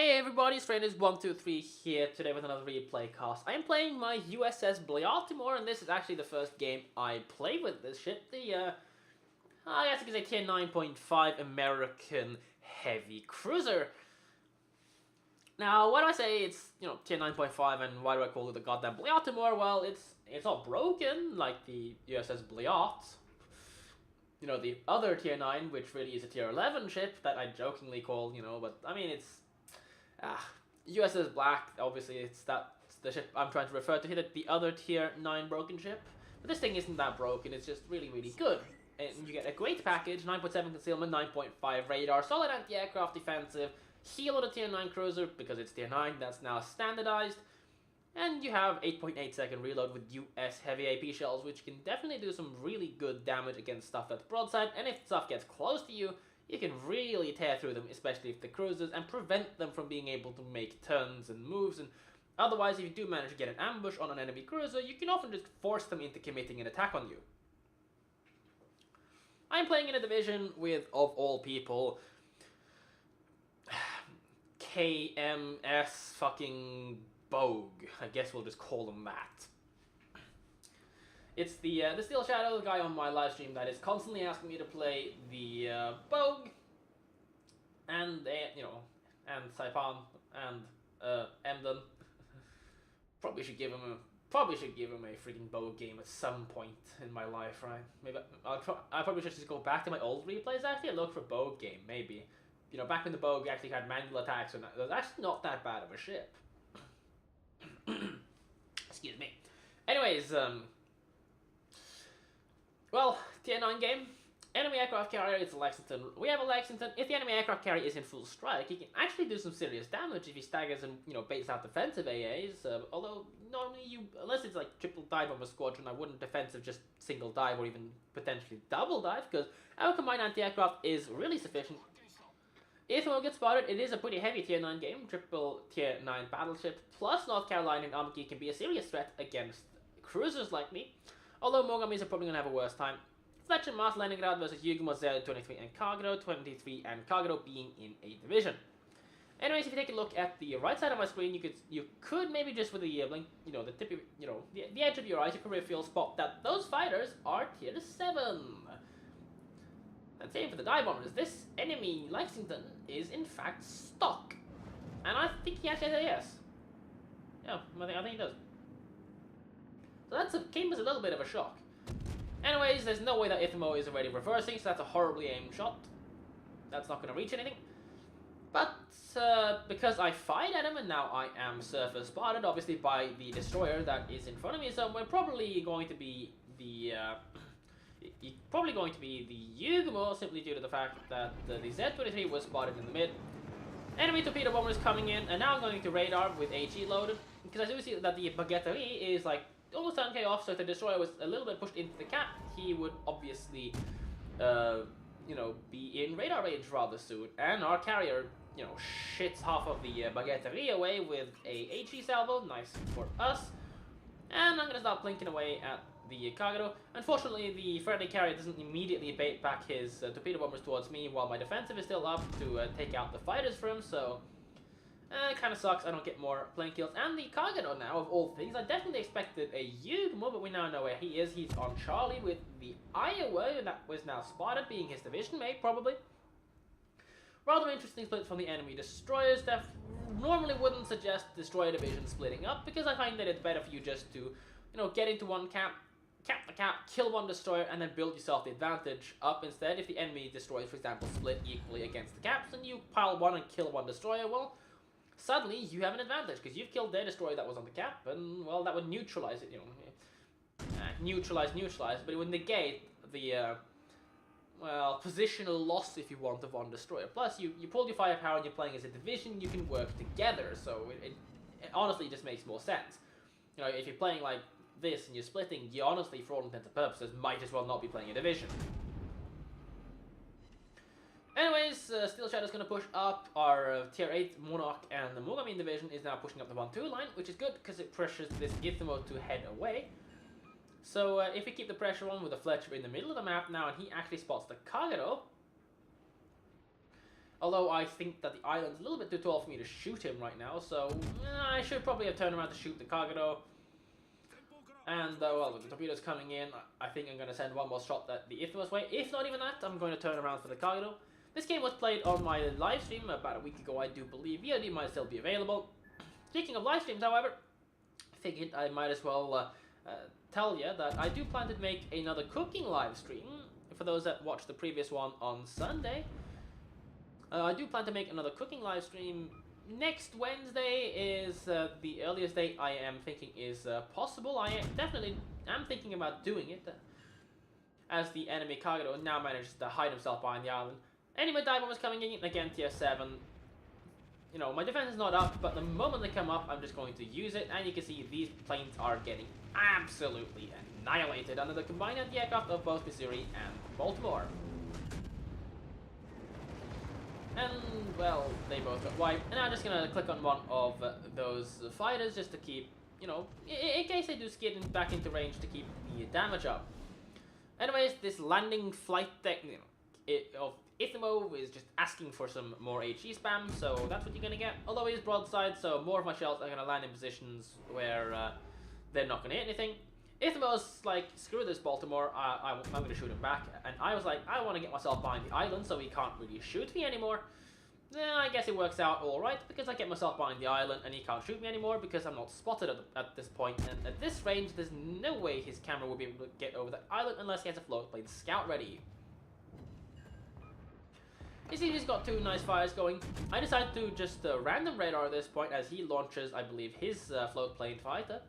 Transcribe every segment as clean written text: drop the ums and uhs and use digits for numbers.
Hey everybody, Stranders123 here today with another replay cast. I am playing my USS Blyatimore, and this is actually the first game I play with this ship. I guess you could say tier 9.5 American heavy cruiser. Now, why do I say it's, tier 9.5 and why do I call it the goddamn Blyatimore? Well, it's not broken like the USS Blyat. The other tier 9, which really is a tier 11 ship that I jokingly call, but I mean, it's USS Black, obviously it's the ship I'm trying to refer to here, the other tier 9 broken ship. But this thing isn't that broken, it's just really, really good. And you get a great package, 9.7 concealment, 9.5 radar, solid anti-aircraft defensive, heal on a tier 9 cruiser, because it's tier 9, that's now standardized. And you have 8.8 second reload with US heavy AP shells, which can definitely do some really good damage against stuff that's broadside, and if stuff gets close to you, you can really tear through them, especially if the cruisers, and prevent them from being able to make turns and moves. And otherwise, if you do manage to get an ambush on an enemy cruiser, you can often just force them into committing an attack on you. I'm playing in a division with, of all people, KMS fucking Bogue. I guess we'll just call them that. It's the Steel Shadow, the guy on my live stream that is constantly asking me to play the Bogue, and and Saipan and Emden. Probably should give him a freaking Bogue game at some point in my life, right? Maybe I probably should just go back to my old replays actually and look for Bogue game, maybe. Back when the Bogue actually had manual attacks, and it was actually not that bad of a ship. Excuse me. Anyways, well, tier 9 game. Enemy aircraft carrier, it's a Lexington. We have a Lexington. If the enemy aircraft carrier is in full strike, he can actually do some serious damage if he staggers and, baits out defensive AAs. Although, normally unless it's like triple dive on a squadron, I wouldn't defensive just single dive or even potentially double dive, because our combined anti-aircraft is really sufficient. If we get spotted, it is a pretty heavy tier 9 game. Triple tier 9 battleship plus North Carolina and Amaki can be a serious threat against cruisers like me. Although Mogamis are probably going to have a worse time. Fletcher, Mars, Leningrad versus Yugumo, Zero, 23 and Kagero. 23 and Kagero being in a division. Anyways, if you take a look at the right side of my screen, you could maybe just with the blink, the tip of, the edge of your eyes, you could really spot that those fighters are tier 7. And same for the dive bombers. This enemy Lexington is in fact stock, and I think he actually said yes. Yeah, I think he does. So came as a little bit of a shock. Anyways, there's no way that Ithmo is already reversing, so that's a horribly aimed shot. That's not going to reach anything. But because I fired at him and now I am surface spotted, obviously by the destroyer that is in front of me, so we're probably going to be the Yugumo, simply due to the fact that the Z-23 was spotted in the mid. Enemy torpedo bomber is coming in, and now I'm going to radar with HE loaded, because I do see that the Baguetterie is like almost 10k off, so if the destroyer was a little bit pushed into the cap, he would obviously, be in radar range rather soon. And our carrier, shits half of the Baguetterie away with a HE salvo, nice for us. And I'm gonna start blinking away at the Kagero. Unfortunately, the friendly carrier doesn't immediately bait back his torpedo bombers towards me while my defensive is still up to take out the fighters for him, so it kind of sucks. I don't get more plane kills. And the Kagero now, of all things, I definitely expected a Yugumo, but we now know where he is. He's on Charlie with the Iowa, and that was now spotted, being his division mate, probably. Rather interesting split from the enemy destroyers that normally wouldn't suggest destroyer division splitting up, because I find that it's better for you just to, get into one cap the cap, kill one destroyer, and then build yourself the advantage up instead. If the enemy destroyers, for example, split equally against the caps, and you pile one and kill one destroyer, well, suddenly you have an advantage, because you've killed their destroyer that was on the cap, and, well, that would neutralize it, neutralize, but it would negate the, positional loss, if you want, of one destroyer. Plus, you pull your firepower and you're playing as a division, you can work together, so it honestly just makes more sense. If you're playing like this and you're splitting, you honestly, for all intents and purposes, might as well not be playing a division. Anyways, Steel Shadow's going to push up. Our tier 8 Monarch and the Mogami division is now pushing up the 1-2 line, which is good because it pressures this Ithmo to head away. So if we keep the pressure on with the Fletcher in the middle of the map now, and he actually spots the Kagero, Although I think that the island's a little bit too tall for me to shoot him right now, so I should probably have turned around to shoot the Kagero. And, well, with the torpedoes coming in, I think I'm going to send one more shot at the Ithmos way. If not even that, I'm going to turn around for the Kagero. This game was played on my live stream about a week ago, I do believe. VOD might still be available. Speaking of live streams, however, I figured I might as well tell you that I do plan to make another cooking live stream. For those that watched the previous one on Sunday, I do plan to make another cooking live stream. Next Wednesday is the earliest date I am thinking is possible. I definitely am thinking about doing it, as the enemy Kagero now manages to hide himself behind the island. Enemy dive bomb is coming in again, tier 7. You know, my defense is not up, but the moment they come up, I'm just going to use it, and you can see these planes are getting absolutely annihilated under the combined anti-aircraft of both Missouri and Baltimore. And, well, they both got wiped, and I'm just gonna click on one of those fighters just to keep, you know, in case they do skid back into range, to keep the damage up. Anyways, this landing flight deck, you know, of Ithmo is just asking for some more HE spam, so that's what you're gonna get. Although it is broadside, so more of my shells are gonna land in positions where they're not gonna hit anything. Ithmo's like, screw this Baltimore, I'm gonna shoot him back. And I was like, I want to get myself behind the island so he can't really shoot me anymore. I guess it works out alright, because I get myself behind the island and he can't shoot me anymore because I'm not spotted at this point. And at this range, there's no way his camera will be able to get over the island unless he has a float plane scout ready. You see, he's got two nice fires going. I decided to just random radar at this point as he launches, I believe, his float plane fighter.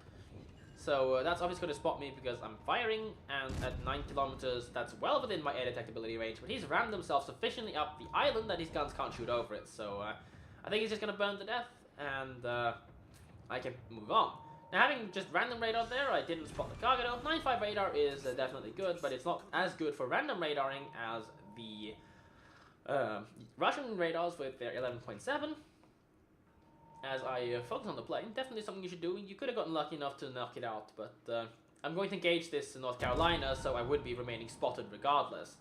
So that's obviously going to spot me because I'm firing, and at 9 kilometers, that's well within my air detectability range. But he's rammed himself sufficiently up the island that his guns can't shoot over it. So I think he's just going to burn to death, and I can move on. Now, having just random radar there, I didn't spot the Kagero. 9.5 radar is definitely good, but it's not as good for random radaring as the Russian radars with their 11.7. As I focus on the plane, definitely something you should do. You could have gotten lucky enough to knock it out, but I'm going to engage this in North Carolina, so I would be remaining spotted regardless.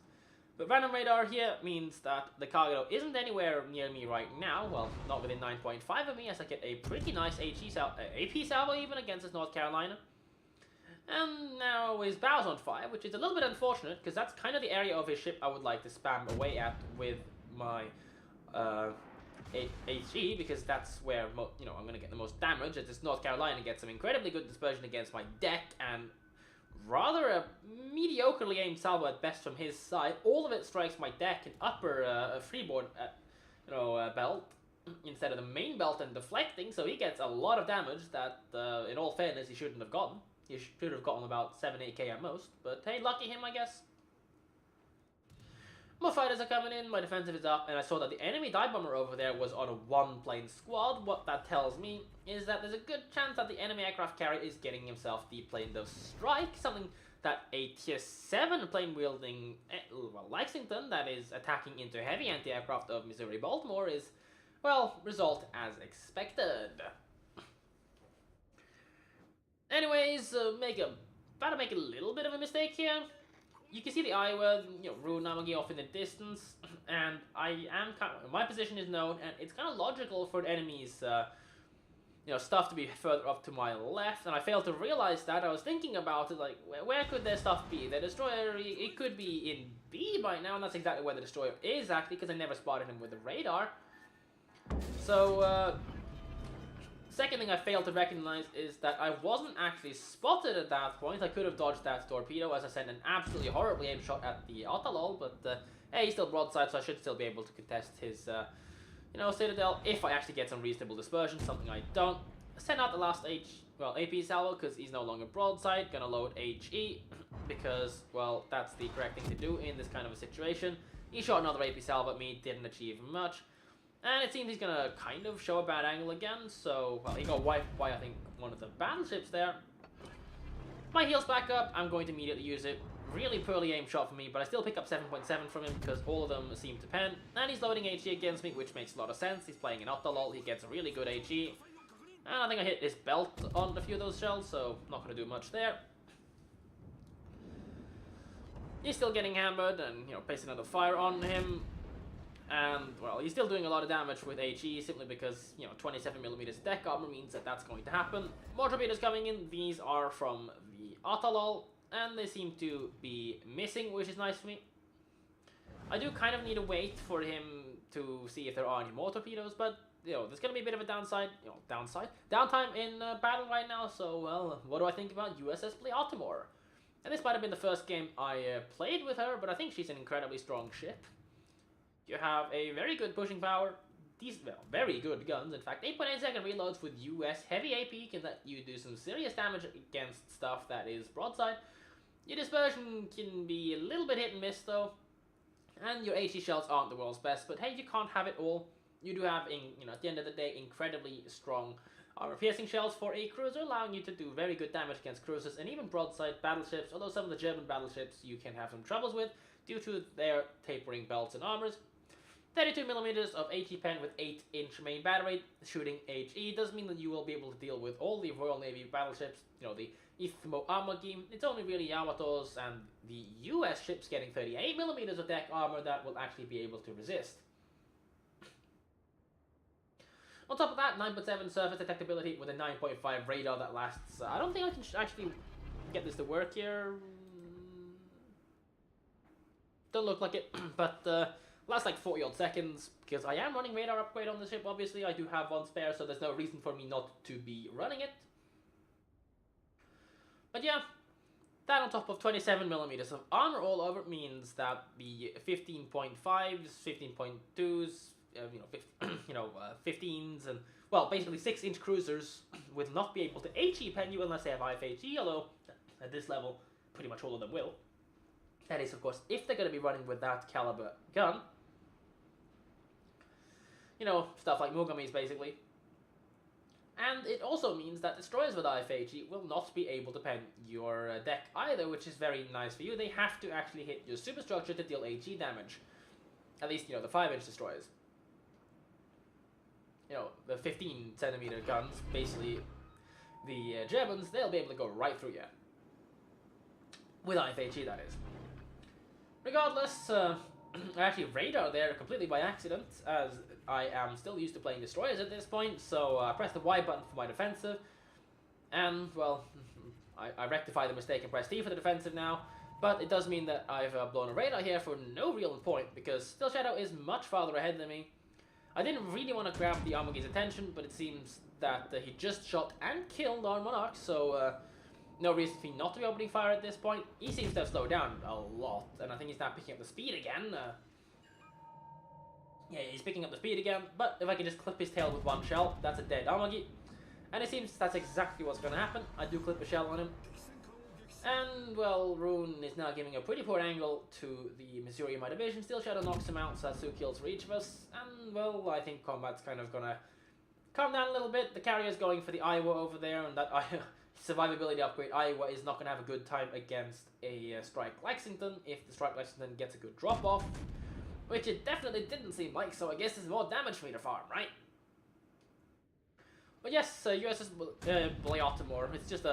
But random radar here means that the Kagero isn't anywhere near me right now, well, not within 9.5 of me, as I get a pretty nice AP salvo even against this North Carolina. And now his bow's on fire, which is a little bit unfortunate, because that's kind of the area of his ship I would like to spam away at with my HE, because that's where, you know, I'm going to get the most damage, as this North Carolina gets some incredibly good dispersion against my deck, and rather a mediocrely aimed salvo at best from his side. All of it strikes my deck and upper freeboard, belt, instead of the main belt and deflecting, so he gets a lot of damage that, in all fairness, he shouldn't have gotten. He should have gotten about 7-8k at most, but hey, lucky him, I guess. More fighters are coming in, my defensive is up, and I saw that the enemy dive bomber over there was on a one-plane squad. What that tells me is that there's a good chance that the enemy aircraft carrier is getting himself the plane of strike, something that a tier 7 plane-wielding, Lexington, that is attacking into heavy anti-aircraft of Missouri Baltimore is, well, result as expected. Anyways, about to make a little bit of a mistake here. You can see the Iowa, Rue Namagi off in the distance, and my position is known, and it's kind of logical for the enemy's, stuff to be further up to my left, and I failed to realize that. I was thinking about it, like, where could their stuff be? The destroyer, it could be in B by now, and that's exactly where the destroyer is, actually, because I never spotted him with the radar. So, second thing I failed to recognize is that I wasn't actually spotted at that point. I could have dodged that torpedo as I sent an absolutely horribly aimed shot at the edinlol, but hey, he's still broadside, so I should still be able to contest his, citadel if I actually get some reasonable dispersion, something I don't. Send out the last AP salvo because he's no longer broadside. Gonna load HE because, well, that's the correct thing to do in this kind of a situation. He shot another AP salvo at me, didn't achieve much. And it seems he's going to kind of show a bad angle again, so, well, he got wiped by, I think, one of the battleships there. My heal's back up, I'm going to immediately use it. Really poorly aimed shot for me, but I still pick up 7.7 from him because all of them seem to pen. And he's loading HE against me, which makes a lot of sense. He's playing an edinlol, he gets a really good HE. And I think I hit his belt on a few of those shells, so not going to do much there. He's still getting hammered and, placing another fire on him. And, well, he's still doing a lot of damage with HE simply because, 27mm deck armor means that that's going to happen. More torpedoes coming in. These are from the edinlol, and they seem to be missing, which is nice for me. I do kind of need to wait for him to see if there are any more torpedoes, but, there's going to be a bit of a downtime in battle right now, so, well, what do I think about USS Blyatimore? And this might have been the first game I played with her, but I think she's an incredibly strong ship. You have a very good pushing power, very good guns, in fact, 8.8 second reloads with US heavy AP can let you do some serious damage against stuff that is broadside. Your dispersion can be a little bit hit and miss though, and your HE shells aren't the world's best, but hey, you can't have it all. You do have, at the end of the day, incredibly strong armor-piercing shells for a cruiser, allowing you to do very good damage against cruisers and even broadside battleships, although some of the German battleships you can have some troubles with due to their tapering belts and armors. 32mm of HE pen with 8-inch main battery, shooting HE does mean that you will be able to deal with all the Royal Navy battleships, the Ithmo armor game. It's only really Yamatos and the US ships getting 38mm of deck armor that will actually be able to resist. On top of that, 9.7 surface detectability with a 9.5 radar that lasts... I don't think I can actually get this to work here. Don't look like it, but lasts like 40 odd seconds, because I am running radar upgrade on the ship, obviously. I do have one spare, so there's no reason for me not to be running it. But yeah, that on top of 27mm of armor all over means that the 15.5s, 15.2s, 15s, and, well, basically 6-inch cruisers will not be able to HE pen you unless they have IFHE, although at this level, pretty much all of them will. That is, of course, if they're going to be running with that caliber gun. Stuff like Mugamis, basically. And it also means that destroyers with IFHE will not be able to pen your deck either, which is very nice for you. They have to actually hit your superstructure to deal HE damage. At least, the 5-inch destroyers. The 15cm guns, basically, the Germans, they'll be able to go right through you. With IFHE, that is. Regardless, I actually radar there completely by accident, as I am still used to playing destroyers at this point, so I pressed the Y button for my defensive, and, well, I rectify the mistake and press T for the defensive now, but it does mean that I've blown a radar here for no real point, because Still Shadow is much farther ahead than me. I didn't really want to grab the Armour's attention, but it seems that he just shot and killed our Monarch, so no reason for me not to be opening fire at this point. He seems to have slowed down a lot, and I think he's now picking up the speed again. Yeah, he's picking up the speed again, but if I can just clip his tail with one shell, that's a dead Armogy. And it seems that's exactly what's going to happen. I do clip a shell on him. And, well, Rune is now giving a pretty poor angle to the Missouri in my division. Still Shadow knocks him out, so that's 2 kills for each of us. And, well, I think combat's kind of going to calm down a little bit. The carrier's going for the Iowa over there, and that survivability upgrade Iowa is not going to have a good time against a Strike Lexington if the Strike Lexington gets a good drop-off. Which it definitely didn't seem like, so I guess there's more damage for me to farm, right? But yes, USS Blyatimore, it's just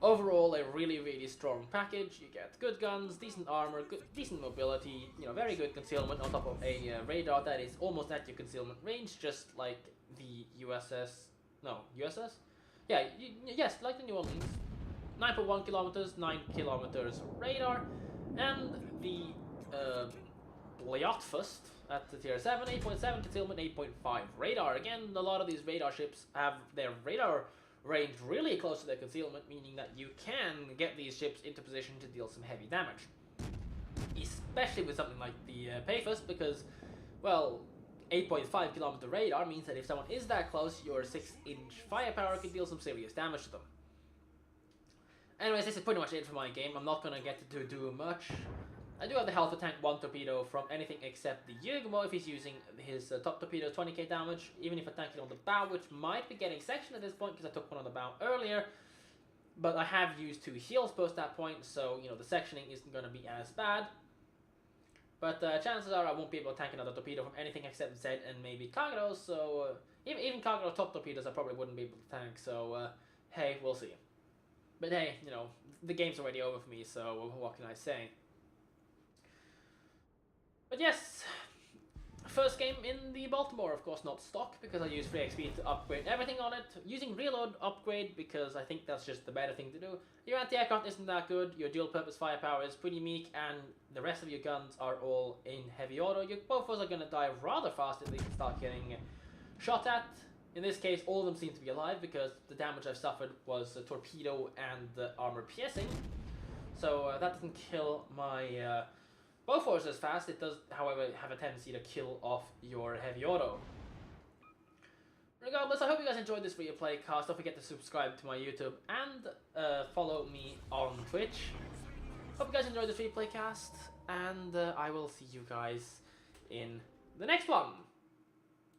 overall a really, really strong package. You get good guns, decent armor, decent mobility, very good concealment on top of a radar that is almost at your concealment range, just like the USS? Yeah, yes, like the New Orleans. 9.1 kilometers, 9 kilometers radar, and the Blyatfust at the tier 7, 8.7 concealment, 8.5 radar. Again, a lot of these radar ships have their radar range really close to their concealment, meaning that you can get these ships into position to deal some heavy damage. Especially with something like the Payfust, because, well, 8.5 kilometer radar means that if someone is that close, your 6-inch firepower can deal some serious damage to them. Anyways, this is pretty much it for my game. I'm not going to get to do much. I do have the health of tank 1 torpedo from anything except the Yugmo if he's using his top torpedo 20k damage, even if I tank it on the bow, which might be getting sectioned at this point because I took one on the bow earlier. But I have used 2 heals post that point, so the sectioning isn't going to be as bad. But chances are I won't be able to tank another torpedo from anything except Zed and maybe Kagero, so even Kagero top torpedoes I probably wouldn't be able to tank, so hey, we'll see. But hey, the game's already over for me, so what can I say? But yes, First game in the Baltimore, of course not stock, because I use free XP to upgrade everything on it. Using reload upgrade, because I think that's just the better thing to do. Your anti-aircraft isn't that good, your dual-purpose firepower is pretty meek, and the rest of your guns are all in heavy auto. Both of us are going to die rather fast if they start getting shot at. In this case, all of them seem to be alive, because the damage I've suffered was torpedo and armor piercing. So that doesn't kill my... Bofors as fast. It does, however, have a tendency to kill off your heavy auto. Regardless, I hope you guys enjoyed this video play cast. Don't forget to subscribe to my YouTube and follow me on Twitch. Hope you guys enjoyed this replay cast, and I will see you guys in the next one.